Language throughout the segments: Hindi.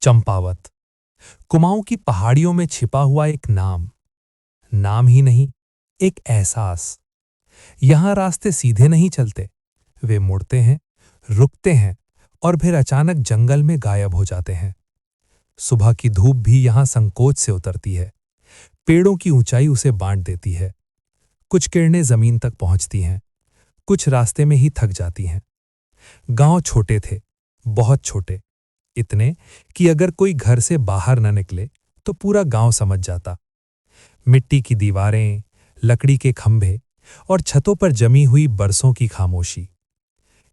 चंपावत कुमाऊं की पहाड़ियों में छिपा हुआ एक नाम। नाम ही नहीं, एक एहसास। यहां रास्ते सीधे नहीं चलते, वे मुड़ते हैं, रुकते हैं और फिर अचानक जंगल में गायब हो जाते हैं। सुबह की धूप भी यहां संकोच से उतरती है, पेड़ों की ऊंचाई उसे बांट देती है। कुछ किरणें जमीन तक पहुंचती हैं, कुछ रास्ते में ही थक जाती हैं। गांव छोटे थे, बहुत छोटे, इतने कि अगर कोई घर से बाहर न निकले तो पूरा गांव समझ जाता। मिट्टी की दीवारें, लकड़ी के खंभे और छतों पर जमी हुई बरसों की खामोशी।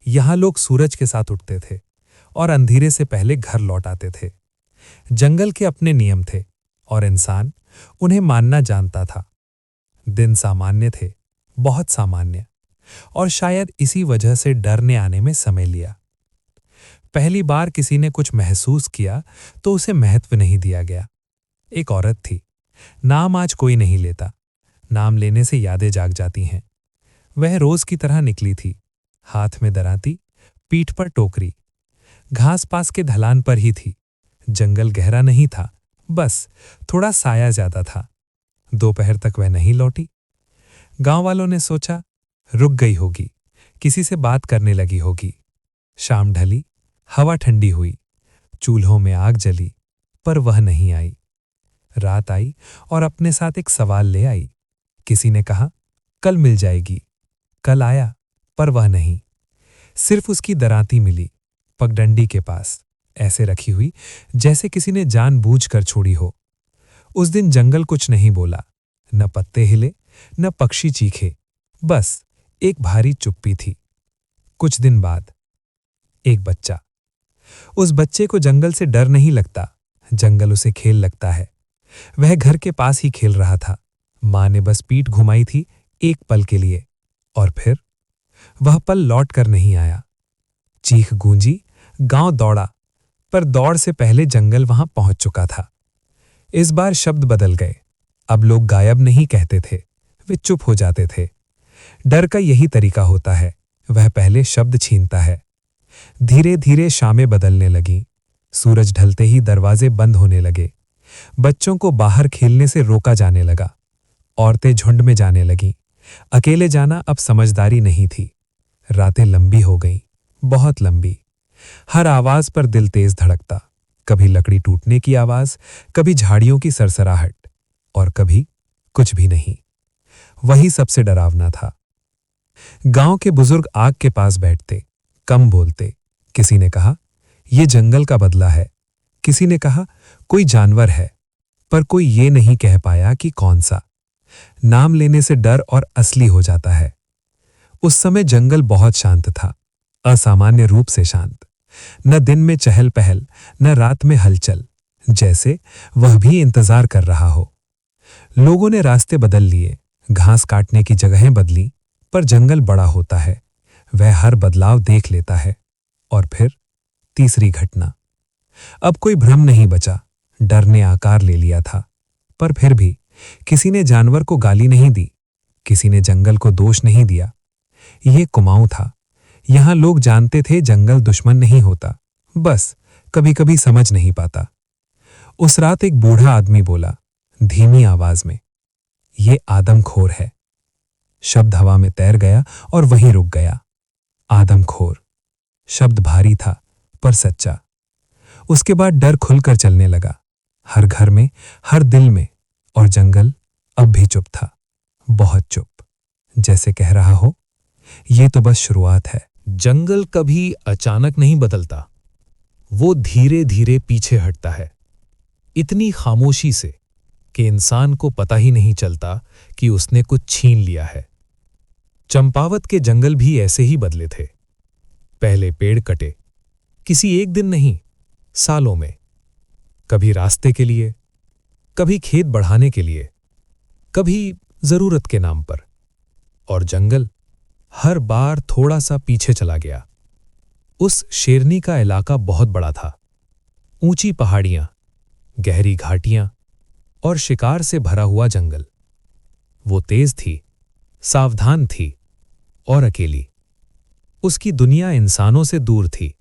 यहां लोग सूरज के साथ उठते थे और अंधेरे से पहले घर लौट आते थे। जंगल के अपने नियम थे और इंसान उन्हें मानना जानता था। दिन सामान्य थे, बहुत सामान्य, और शायद इसी वजह से डरने आने में समय लिया। पहली बार किसी ने कुछ महसूस किया तो उसे महत्व नहीं दिया गया। एक औरत थी, नाम आज कोई नहीं लेता, नाम लेने से यादें जाग जाती हैं। वह रोज की तरह निकली थी, हाथ में दराती, पीठ पर टोकरी। घास पास के ढलान पर ही थी। जंगल गहरा नहीं था, बस थोड़ा साया ज्यादा था। दोपहर तक वह नहीं लौटी। गांव वालों ने सोचा, रुक गई होगी, किसी से बात करने लगी होगी। शाम ढली, हवा ठंडी हुई, चूल्हों में आग जली, पर वह नहीं आई। रात आई और अपने साथ एक सवाल ले आई। किसी ने कहा, कल मिल जाएगी। कल आया, पर वह नहीं। सिर्फ उसकी दराती मिली, पगडंडी के पास, ऐसे रखी हुई जैसे किसी ने जानबूझकर छोड़ी हो। उस दिन जंगल कुछ नहीं बोला, न पत्ते हिले, न पक्षी चीखे, बस एक भारी चुप्पी थी। कुछ दिन बाद एक बच्चा। उस बच्चे को जंगल से डर नहीं लगता, जंगल उसे खेल लगता है। वह घर के पास ही खेल रहा था। मां ने बस पीठ घुमाई थी एक पल के लिए, और फिर वह पल लौट कर नहीं आया। चीख गूंजी, गांव दौड़ा, पर दौड़ से पहले जंगल वहां पहुंच चुका था। इस बार शब्द बदल गए। अब लोग गायब नहीं कहते थे, वे चुप हो जाते थे। डर का यही तरीका होता है, वह पहले शब्द छीनता है। धीरे धीरे शामें बदलने लगीं। सूरज ढलते ही दरवाजे बंद होने लगे। बच्चों को बाहर खेलने से रोका जाने लगा। औरतें झुंड में जाने लगीं। अकेले जाना अब समझदारी नहीं थी। रातें लंबी हो गईं, बहुत लंबी। हर आवाज पर दिल तेज धड़कता। कभी लकड़ी टूटने की आवाज, कभी झाड़ियों की सरसराहट, और कभी कुछ भी नहीं। वही सबसे डरावना था। गांव के बुजुर्ग आग के पास बैठते, कम बोलते। किसी ने कहा, यह जंगल का बदला है। किसी ने कहा, कोई जानवर है, पर कोई ये नहीं कह पाया कि कौन सा। नाम लेने से डर और असली हो जाता है। उस समय जंगल बहुत शांत था, असामान्य रूप से शांत। न दिन में चहल पहल, न रात में हलचल, जैसे वह भी इंतजार कर रहा हो। लोगों ने रास्ते बदल लिए, घास काटने की जगहें बदली, पर जंगल बड़ा होता है, वह हर बदलाव देख लेता है। और फिर तीसरी घटना। अब कोई भ्रम नहीं बचा, डर ने आकार ले लिया था। पर फिर भी किसी ने जानवर को गाली नहीं दी, किसी ने जंगल को दोष नहीं दिया। ये कुमाऊं था। यहां लोग जानते थे जंगल दुश्मन नहीं होता, बस कभी कभी समझ नहीं पाता। उस रात एक बूढ़ा आदमी बोला, धीमी आवाज में, ये आदमखोर है। शब्द हवा में तैर गया और वहीं रुक गया। आदमखोर शब्द भारी था, पर सच्चा। उसके बाद डर खुलकर चलने लगा, हर घर में, हर दिल में। और जंगल अब भी चुप था, बहुत चुप, जैसे कह रहा हो, ये तो बस शुरुआत है। जंगल कभी अचानक नहीं बदलता, वो धीरे धीरे पीछे हटता है, इतनी खामोशी से कि इंसान को पता ही नहीं चलता कि उसने कुछ छीन लिया है। चंपावत के जंगल भी ऐसे ही बदले थे। पहले पेड़ कटे, किसी एक दिन नहीं, सालों में। कभी रास्ते के लिए, कभी खेत बढ़ाने के लिए, कभी जरूरत के नाम पर। और जंगल हर बार थोड़ा सा पीछे चला गया। उस शेरनी का इलाका बहुत बड़ा था। ऊंची पहाड़ियां, गहरी घाटियां और शिकार से भरा हुआ जंगल। वो तेज थी, सावधान थी और अकेली। उसकी दुनिया इंसानों से दूर थी,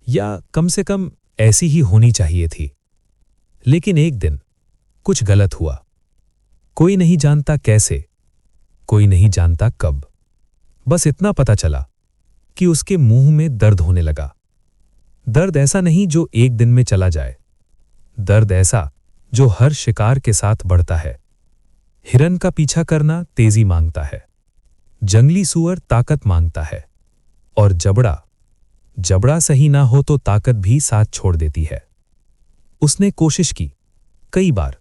या कम से कम ऐसी ही होनी चाहिए थी। लेकिन एक दिन कुछ गलत हुआ। कोई नहीं जानता कैसे, कोई नहीं जानता कब। बस इतना पता चला कि उसके मुंह में दर्द होने लगा। दर्द ऐसा नहीं जो एक दिन में चला जाए, दर्द ऐसा जो हर शिकार के साथ बढ़ता है। हिरन का पीछा करना तेजी मांगता है, जंगली सूअर ताकत मांगता है, और जबड़ा सही ना हो तो ताकत भी साथ छोड़ देती है। उसने कोशिश की कई बार,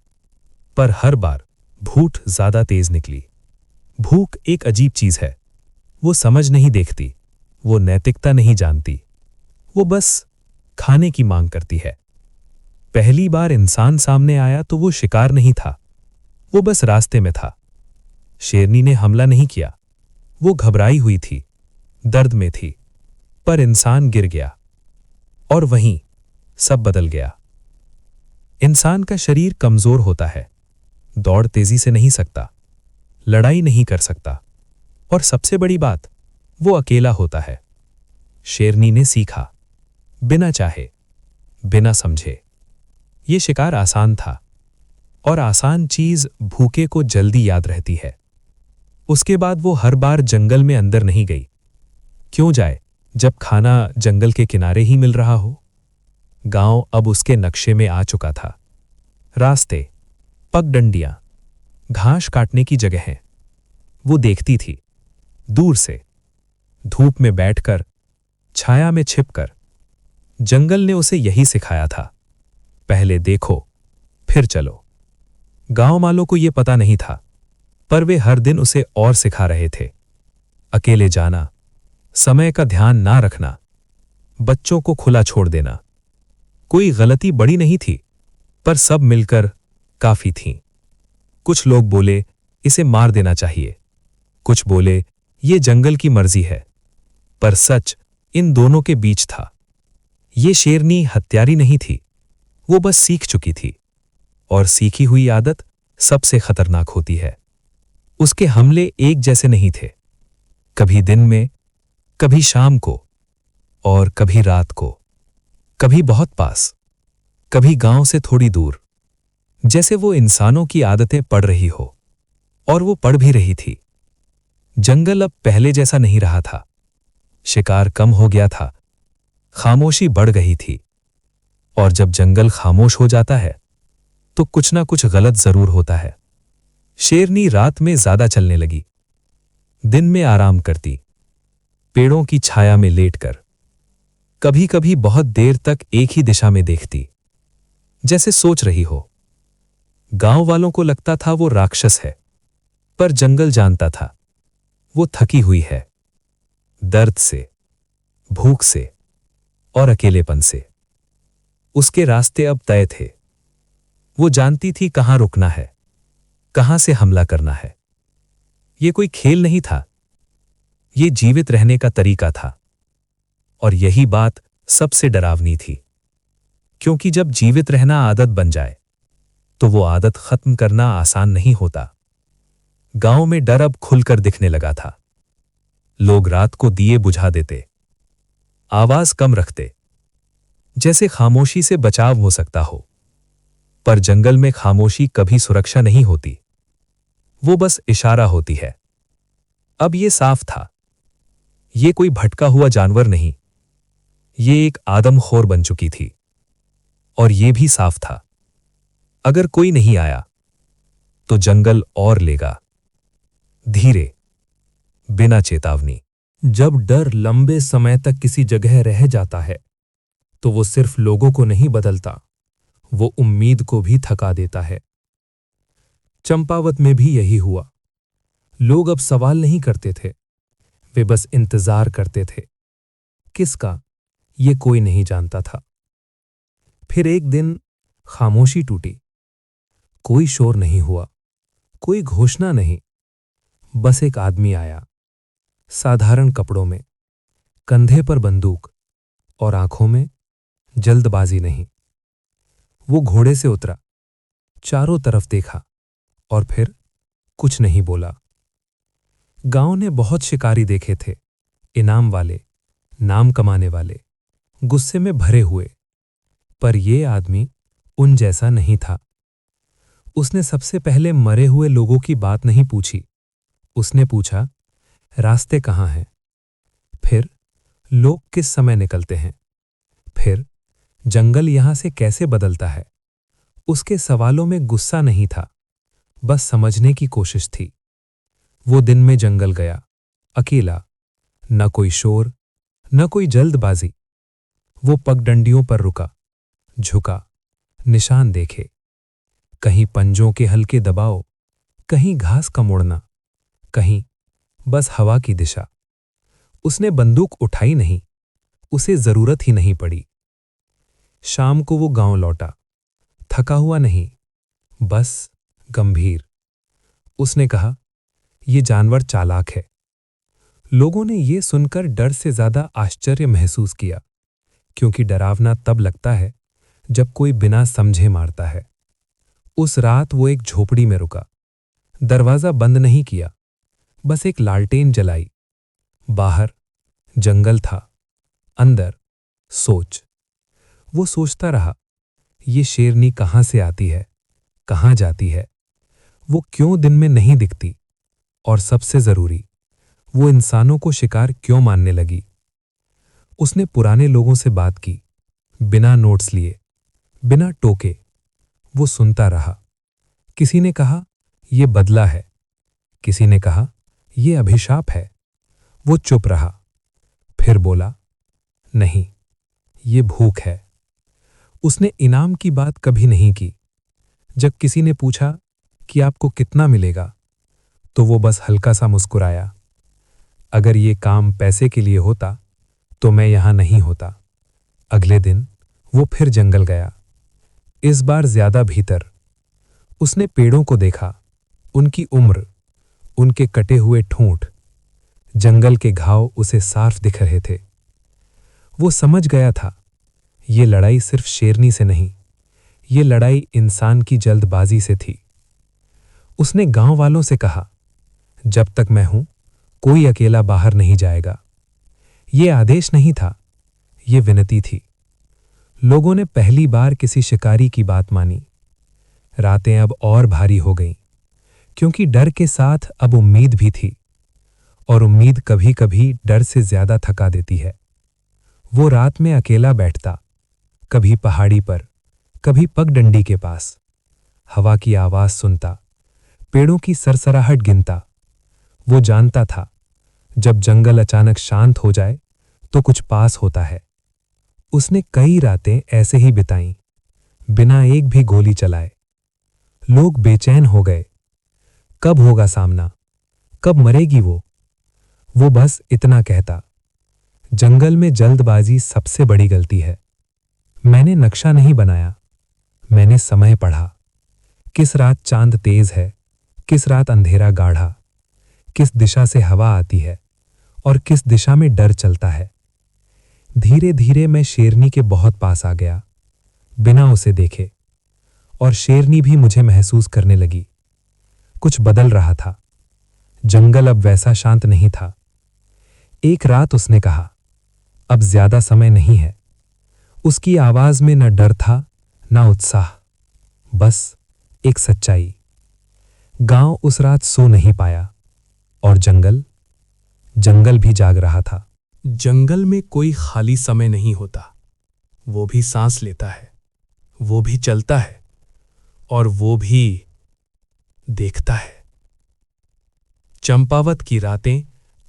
पर हर बार भूख ज्यादा तेज निकली। भूख एक अजीब चीज है। वो समझ नहीं देखती, वो नैतिकता नहीं जानती, वो बस खाने की मांग करती है। पहली बार इंसान सामने आया तो वो शिकार नहीं था, वो बस रास्ते में था। शेरनी ने हमला नहीं किया, वो घबराई हुई थी, दर्द में थी, पर इंसान गिर गया और वहीं सब बदल गया। इंसान का शरीर कमजोर होता है, दौड़ तेजी से नहीं सकता, लड़ाई नहीं कर सकता, और सबसे बड़ी बात, वो अकेला होता है। शेरनी ने सीखा, बिना चाहे, बिना समझे। ये शिकार आसान था, और आसान चीज भूखे को जल्दी याद रहती है। उसके बाद वो हर बार जंगल में अंदर नहीं गई। क्यों जाए जब खाना जंगल के किनारे ही मिल रहा हो? गांव अब उसके नक्शे में आ चुका था। रास्ते, पगडंडियां, घास काटने की जगहें। वो देखती थी दूर से, धूप में बैठकर, छाया में छिपकर। जंगल ने उसे यही सिखाया था, पहले देखो फिर चलो। गांव वालों को यह पता नहीं था, पर वे हर दिन उसे और सिखा रहे थे। अकेले जाना, समय का ध्यान ना रखना, बच्चों को खुला छोड़ देना। कोई गलती बड़ी नहीं थी, पर सब मिलकर काफी थीं। कुछ लोग बोले इसे मार देना चाहिए, कुछ बोले ये जंगल की मर्जी है, पर सच इन दोनों के बीच था। ये शेरनी हत्यारी नहीं थी, वो बस सीख चुकी थी, और सीखी हुई आदत सबसे खतरनाक होती है। उसके हमले एक जैसे नहीं थे, कभी दिन में, कभी शाम को, और कभी रात को, कभी बहुत पास, कभी गांव से थोड़ी दूर। जैसे वो इंसानों की आदतें पढ़ रही हो, और वो पढ़ भी रही थी। जंगल अब पहले जैसा नहीं रहा था, शिकार कम हो गया था, खामोशी बढ़ गई थी। और जब जंगल खामोश हो जाता है तो कुछ ना कुछ गलत जरूर होता है। शेरनी रात में ज्यादा चलने लगी, दिन में आराम करती, पेड़ों की छाया में लेटकर। कभी कभी बहुत देर तक एक ही दिशा में देखती, जैसे सोच रही हो। गांव वालों को लगता था वो राक्षस है, पर जंगल जानता था वो थकी हुई है, दर्द से, भूख से और अकेलेपन से। उसके रास्ते अब तय थे। वो जानती थी कहां रुकना है, कहां से हमला करना है। ये कोई खेल नहीं था, ये जीवित रहने का तरीका था। और यही बात सबसे डरावनी थी, क्योंकि जब जीवित रहना आदत बन जाए तो वो आदत खत्म करना आसान नहीं होता। गांव में डर अब खुलकर दिखने लगा था। लोग रात को दिए बुझा देते, आवाज कम रखते, जैसे खामोशी से बचाव हो सकता हो। पर जंगल में खामोशी कभी सुरक्षा नहीं होती, वो बस इशारा होती है। अब ये साफ था, ये कोई भटका हुआ जानवर नहीं, ये एक आदमखोर बन चुकी थी। और ये भी साफ था, अगर कोई नहीं आया तो जंगल और लेगा, धीरे, बिना चेतावनी। जब डर लंबे समय तक किसी जगह रह जाता है तो वो सिर्फ लोगों को नहीं बदलता, वो उम्मीद को भी थका देता है। चंपावत में भी यही हुआ। लोग अब सवाल नहीं करते थे, वे बस इंतजार करते थे। किसका, ये कोई नहीं जानता था। फिर एक दिन खामोशी टूटी। कोई शोर नहीं हुआ, कोई घोषणा नहीं, बस एक आदमी आया, साधारण कपड़ों में, कंधे पर बंदूक और आंखों में जल्दबाजी नहीं। वो घोड़े से उतरा, चारों तरफ देखा और फिर कुछ नहीं बोला। गांव ने बहुत शिकारी देखे थे, इनाम वाले, नाम कमाने वाले, गुस्से में भरे हुए। पर ये आदमी उन जैसा नहीं था। उसने सबसे पहले मरे हुए लोगों की बात नहीं पूछी। उसने पूछा, रास्ते कहाँ हैं? फिर लोग किस समय निकलते हैं? फिर जंगल यहां से कैसे बदलता है? उसके सवालों में गुस्सा नहीं था, बस समझने की कोशिश थी। वो दिन में जंगल गया, अकेला, न कोई शोर, न कोई जल्दबाजी। वो पगडंडियों पर रुका, झुका, निशान देखे। कहीं पंजों के हल्के दबाव, कहीं घास का मुड़ना, कहीं बस हवा की दिशा। उसने बंदूक उठाई नहीं, उसे जरूरत ही नहीं पड़ी। शाम को वो गांव लौटा, थका हुआ नहीं, बस गंभीर। उसने कहा, ये जानवर चालाक है। लोगों ने ये सुनकर डर से ज्यादा आश्चर्य महसूस किया, क्योंकि डरावना तब लगता है जब कोई बिना समझे मारता है। उस रात वो एक झोपड़ी में रुका, दरवाजा बंद नहीं किया, बस एक लालटेन जलाई। बाहर जंगल था, अंदर सोच। वो सोचता रहा, ये शेरनी कहाँ से आती है, कहाँ जाती है, वो क्यों दिन में नहीं दिखती, और सबसे जरूरी, वो इंसानों को शिकार क्यों मानने लगी। उसने पुराने लोगों से बात की, बिना नोट्स लिए, बिना टोके। वो सुनता रहा। किसी ने कहा, ये बदला है। किसी ने कहा, ये अभिशाप है। वो चुप रहा, फिर बोला, नहीं, ये भूख है। उसने इनाम की बात कभी नहीं की। जब किसी ने पूछा कि आपको कितना मिलेगा, तो वो बस हल्का सा मुस्कुराया, अगर ये काम पैसे के लिए होता तो मैं यहां नहीं होता। अगले दिन वो फिर जंगल गया, इस बार ज्यादा भीतर। उसने पेड़ों को देखा, उनकी उम्र, उनके कटे हुए ठूंठ, जंगल के घाव उसे साफ दिख रहे थे। वो समझ गया था, ये लड़ाई सिर्फ शेरनी से नहीं, ये लड़ाई इंसान की जल्दबाजी से थी। उसने गांव वालों से कहा, जब तक मैं हूं, कोई अकेला बाहर नहीं जाएगा। ये आदेश नहीं था, ये विनती थी। लोगों ने पहली बार किसी शिकारी की बात मानी। रातें अब और भारी हो गईं, क्योंकि डर के साथ अब उम्मीद भी थी, और उम्मीद कभी कभी डर से ज्यादा थका देती है। वो रात में अकेला बैठता, कभी पहाड़ी पर, कभी पगडंडी के पास, हवा की आवाज सुनता, पेड़ों की सरसराहट गिनता। वो जानता था, जब जंगल अचानक शांत हो जाए तो कुछ पास होता है। उसने कई रातें ऐसे ही बिताईं, बिना एक भी गोली चलाए। लोग बेचैन हो गए, कब होगा सामना, कब मरेगी वो? वो बस इतना कहता, जंगल में जल्दबाजी सबसे बड़ी गलती है। मैंने नक्शा नहीं बनाया, मैंने समय पढ़ा। किस रात चांद तेज है, किस रात अंधेरा गाढ़ा, किस दिशा से हवा आती है और किस दिशा में डर चलता है। धीरे धीरे मैं शेरनी के बहुत पास आ गया, बिना उसे देखे, और शेरनी भी मुझे महसूस करने लगी। कुछ बदल रहा था, जंगल अब वैसा शांत नहीं था। एक रात उसने कहा, अब ज्यादा समय नहीं है। उसकी आवाज में न डर था, न उत्साह, बस एक सच्चाई। गांव उस रात सो नहीं पाया, और जंगल भी जाग रहा था। जंगल में कोई खाली समय नहीं होता, वो भी सांस लेता है, वो भी चलता है, और वो भी देखता है। चंपावत की रातें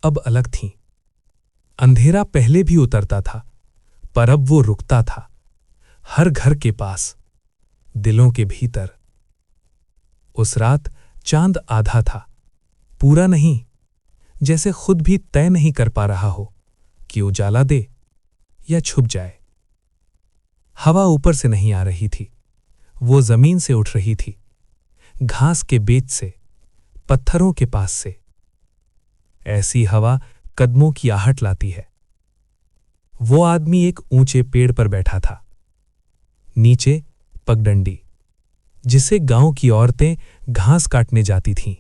अब अलग थीं। अंधेरा पहले भी उतरता था, पर अब वो रुकता था, हर घर के पास, दिलों के भीतर। उस रात चांद आधा था, पूरा नहीं, जैसे खुद भी तय नहीं कर पा रहा हो कि उजाला दे या छुप जाए। हवा ऊपर से नहीं आ रही थी, वो जमीन से उठ रही थी, घास के बेच से, पत्थरों के पास से। ऐसी हवा कदमों की आहट लाती है। वो आदमी एक ऊंचे पेड़ पर बैठा था, नीचे पगडंडी, जिसे गांव की औरतें घास काटने जाती थीं।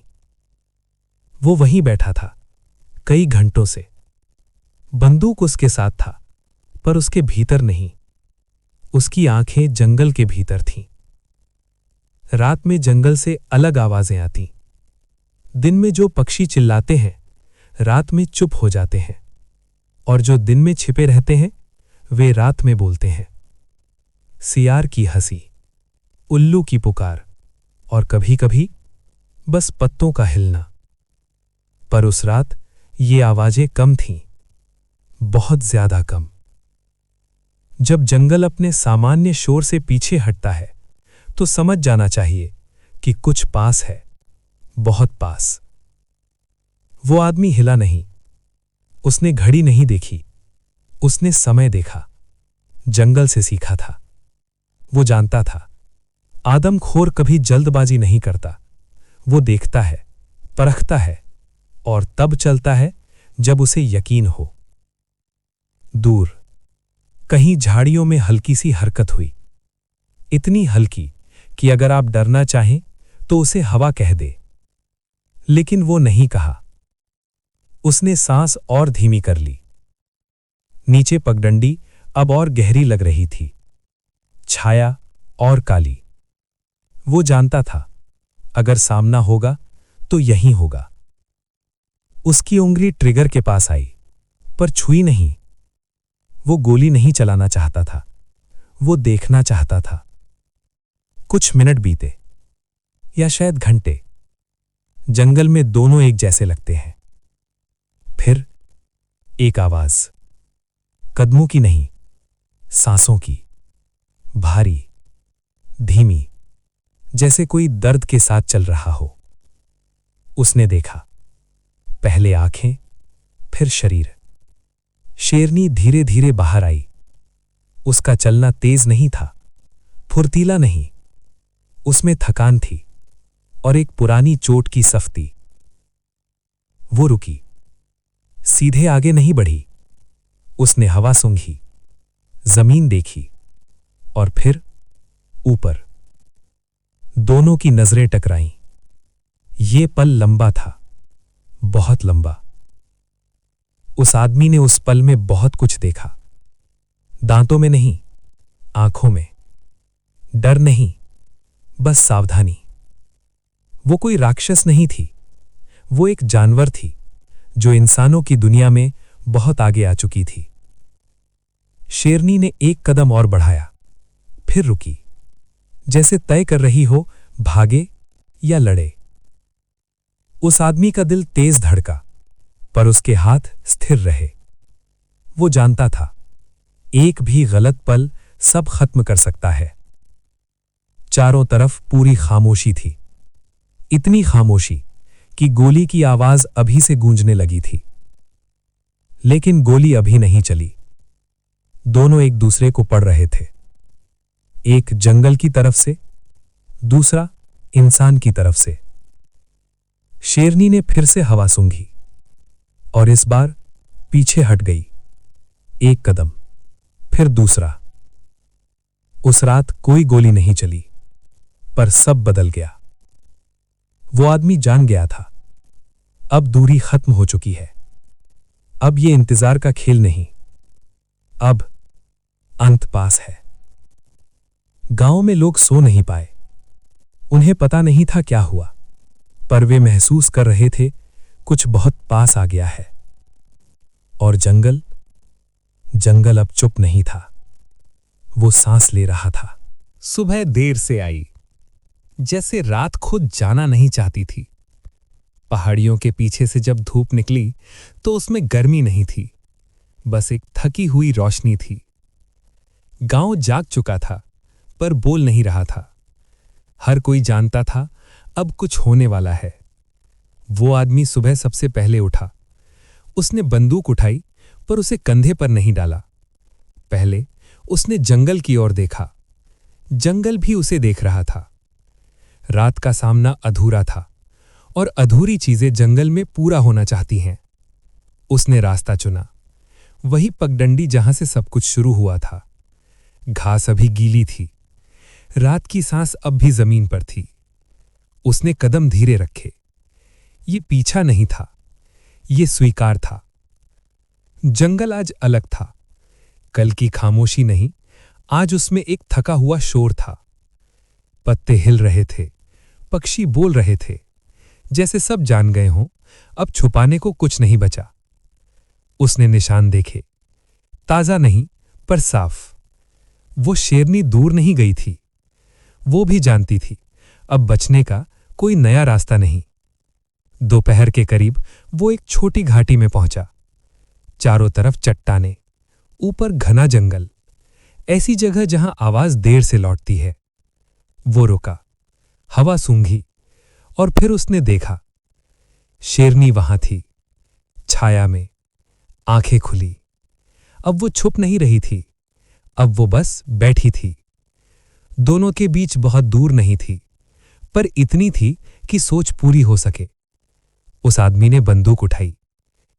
वो वहीं बैठा था, कई घंटों से। बंदूक उसके साथ था, पर उसके भीतर नहीं। उसकी आंखें जंगल के भीतर थीं। रात में जंगल से अलग आवाजें आती। दिन में जो पक्षी चिल्लाते हैं रात में चुप हो जाते हैं, और जो दिन में छिपे रहते हैं वे रात में बोलते हैं। सियार की हंसी, उल्लू की पुकार और कभी-कभी बस पत्तों का हिलना। पर उस रात ये आवाजें कम थीं, बहुत ज्यादा कम। जब जंगल अपने सामान्य शोर से पीछे हटता है तो समझ जाना चाहिए कि कुछ पास है, बहुत पास। वो आदमी हिला नहीं, उसने घड़ी नहीं देखी, उसने समय देखा, जंगल से सीखा था। वो जानता था आदमखोर कभी जल्दबाजी नहीं करता, वो देखता है, परखता है और तब चलता है जब उसे यकीन हो। दूर कहीं झाड़ियों में हल्की सी हरकत हुई, इतनी हल्की कि अगर आप डरना चाहें तो उसे हवा कह दे। लेकिन वो नहीं कहा। उसने सांस और धीमी कर ली। नीचे पगडंडी अब और गहरी लग रही थी, छाया और काली। वो जानता था अगर सामना होगा तो यहीं होगा। उसकी उंगली ट्रिगर के पास आई, पर छुई नहीं। वो गोली नहीं चलाना चाहता था, वो देखना चाहता था। कुछ मिनट बीते, या शायद घंटे। जंगल में दोनों एक जैसे लगते हैं। फिर एक आवाज, कदमों की नहीं, सांसों की, भारी, धीमी, जैसे कोई दर्द के साथ चल रहा हो। उसने देखा, पहले आंखें, फिर शरीर। शेरनी धीरे धीरे बाहर आई। उसका चलना तेज नहीं था, फुर्तीला नहीं। उसमें थकान थी और एक पुरानी चोट की सख्ती। वो रुकी, सीधे आगे नहीं बढ़ी। उसने हवा सूंघी, जमीन देखी और फिर ऊपर। दोनों की नजरें टकराईं। ये पल लंबा था, बहुत लंबा। उस आदमी ने उस पल में बहुत कुछ देखा। दांतों में नहीं, आंखों में। डर नहीं, बस सावधानी। वो कोई राक्षस नहीं थी, वो एक जानवर थी जो इंसानों की दुनिया में बहुत आगे आ चुकी थी। शेरनी ने एक कदम और बढ़ाया, फिर रुकी, जैसे तय कर रही हो भागे या लड़े। उस आदमी का दिल तेज धड़का, पर उसके हाथ स्थिर रहे। वो जानता था एक भी गलत पल सब खत्म कर सकता है। चारों तरफ पूरी खामोशी थी, इतनी खामोशी कि गोली की आवाज अभी से गूंजने लगी थी। लेकिन गोली अभी नहीं चली। दोनों एक दूसरे को पढ़ रहे थे, एक जंगल की तरफ से, दूसरा इंसान की तरफ से। शेरनी ने फिर से हवा सूंघी और इस बार पीछे हट गई। एक कदम, फिर दूसरा। उस रात कोई गोली नहीं चली, पर सब बदल गया। वो आदमी जान गया था, अब दूरी खत्म हो चुकी है। अब ये इंतजार का खेल नहीं, अब अंत पास है। गांव में लोग सो नहीं पाए। उन्हें पता नहीं था क्या हुआ, पर वे महसूस कर रहे थे कुछ बहुत पास आ गया है। और जंगल अब चुप नहीं था, वो सांस ले रहा था। सुबह देर से आई, जैसे रात खुद जाना नहीं चाहती थी। पहाड़ियों के पीछे से जब धूप निकली तो उसमें गर्मी नहीं थी, बस एक थकी हुई रोशनी थी। गांव जाग चुका था, पर बोल नहीं रहा था। हर कोई जानता था अब कुछ होने वाला है। वो आदमी सुबह सबसे पहले उठा। उसने बंदूक उठाई, पर उसे कंधे पर नहीं डाला। पहले उसने जंगल की ओर देखा। जंगल भी उसे देख रहा था। रात का सामना अधूरा था, और अधूरी चीजें जंगल में पूरा होना चाहती हैं। उसने रास्ता चुना, वही पगडंडी जहां से सब कुछ शुरू हुआ था। घास अभी गीली थी, रात की सांस अब भी जमीन पर थी। उसने कदम धीरे रखे। ये पीछा नहीं था, ये स्वीकार था। जंगल आज अलग था। कल की खामोशी नहीं, आज उसमें एक थका हुआ शोर था। पत्ते हिल रहे थे, पक्षी बोल रहे थे, जैसे सब जान गए हों अब छुपाने को कुछ नहीं बचा। उसने निशान देखे, ताजा नहीं पर साफ। वो शेरनी दूर नहीं गई थी। वो भी जानती थी अब बचने का कोई नया रास्ता नहीं। दोपहर के करीब वो एक छोटी घाटी में पहुंचा। चारों तरफ चट्टानें, ऊपर घना जंगल, ऐसी जगह जहां आवाज देर से लौटती है। वो रुका, हवा सूंघी, और फिर उसने देखा शेरनी वहां थी, छाया में, आंखें खुली। अब वो छुप नहीं रही थी, अब वो बस बैठी थी। दोनों के बीच बहुत दूर नहीं थी, पर इतनी थी कि सोच पूरी हो सके। उस आदमी ने बंदूक उठाई,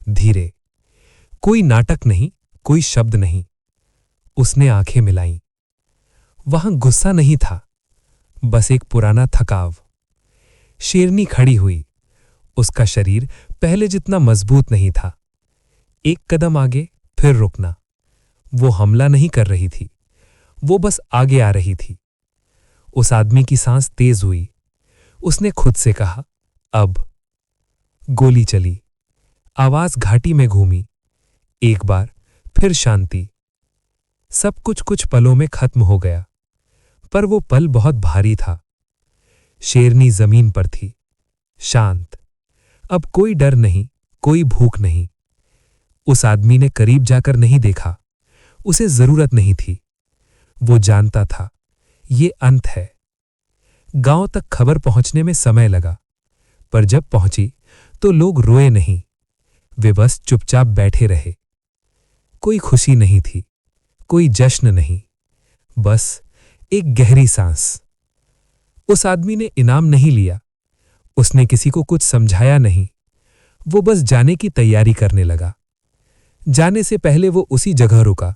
धीरे, कोई नाटक नहीं, कोई शब्द नहीं। उसने आंखें मिलाईं। वहां गुस्सा नहीं था, बस एक पुराना थकाव। शेरनी खड़ी हुई, उसका शरीर पहले जितना मजबूत नहीं था। एक कदम आगे, फिर रुकना। वो हमला नहीं कर रही थी, वो बस आगे आ रही थी। उस आदमी की सांस तेज हुई। उसने खुद से कहा, अब। गोली चली, आवाज घाटी में घूमी, एक बार, फिर शांति। सब कुछ कुछ पलों में खत्म हो गया, पर वो पल बहुत भारी था। शेरनी जमीन पर थी, शांत। अब कोई डर नहीं, कोई भूख नहीं। उस आदमी ने करीब जाकर नहीं देखा, उसे जरूरत नहीं थी। वो जानता था, ये अंत है। गांव तक खबर पहुंचने में समय लगा, पर जब पहुंची तो लोग रोए नहीं, वे बस चुपचाप बैठे रहे। कोई खुशी नहीं थी, कोई जश्न नहीं, बस एक गहरी सांस। उस आदमी ने इनाम नहीं लिया, उसने किसी को कुछ समझाया नहीं। वो बस जाने की तैयारी करने लगा। जाने से पहले वो उसी जगह रुका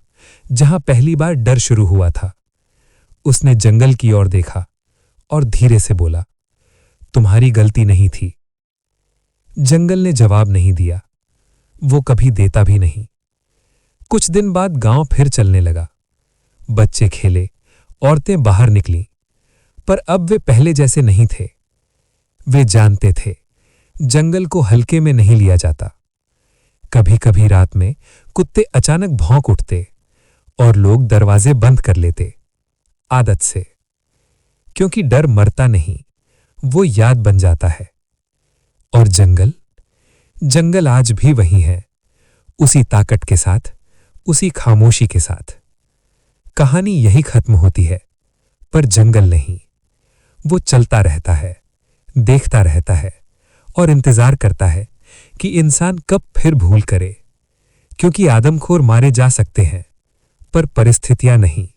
जहां पहली बार डर शुरू हुआ था। उसने जंगल की ओर देखा और धीरे से बोला, तुम्हारी गलती नहीं थी। जंगल ने जवाब नहीं दिया, वो कभी देता भी नहीं। कुछ दिन बाद गांव फिर चलने लगा। बच्चे खेले, औरतें बाहर निकलीं, पर अब वे पहले जैसे नहीं थे। वे जानते थे, जंगल को हल्के में नहीं लिया जाता। कभी कभी रात में कुत्ते अचानक भौंक उठते और लोग दरवाजे बंद कर लेते, आदत से। क्योंकि डर मरता नहीं, वो याद बन जाता है। और जंगल, जंगल आज भी वही है, उसी ताकत के साथ, उसी खामोशी के साथ। कहानी यही खत्म होती है, पर जंगल नहीं। वो चलता रहता है, देखता रहता है और इंतजार करता है कि इंसान कब फिर भूल करे। क्योंकि आदमखोर मारे जा सकते हैं, पर परिस्थितियां नहीं।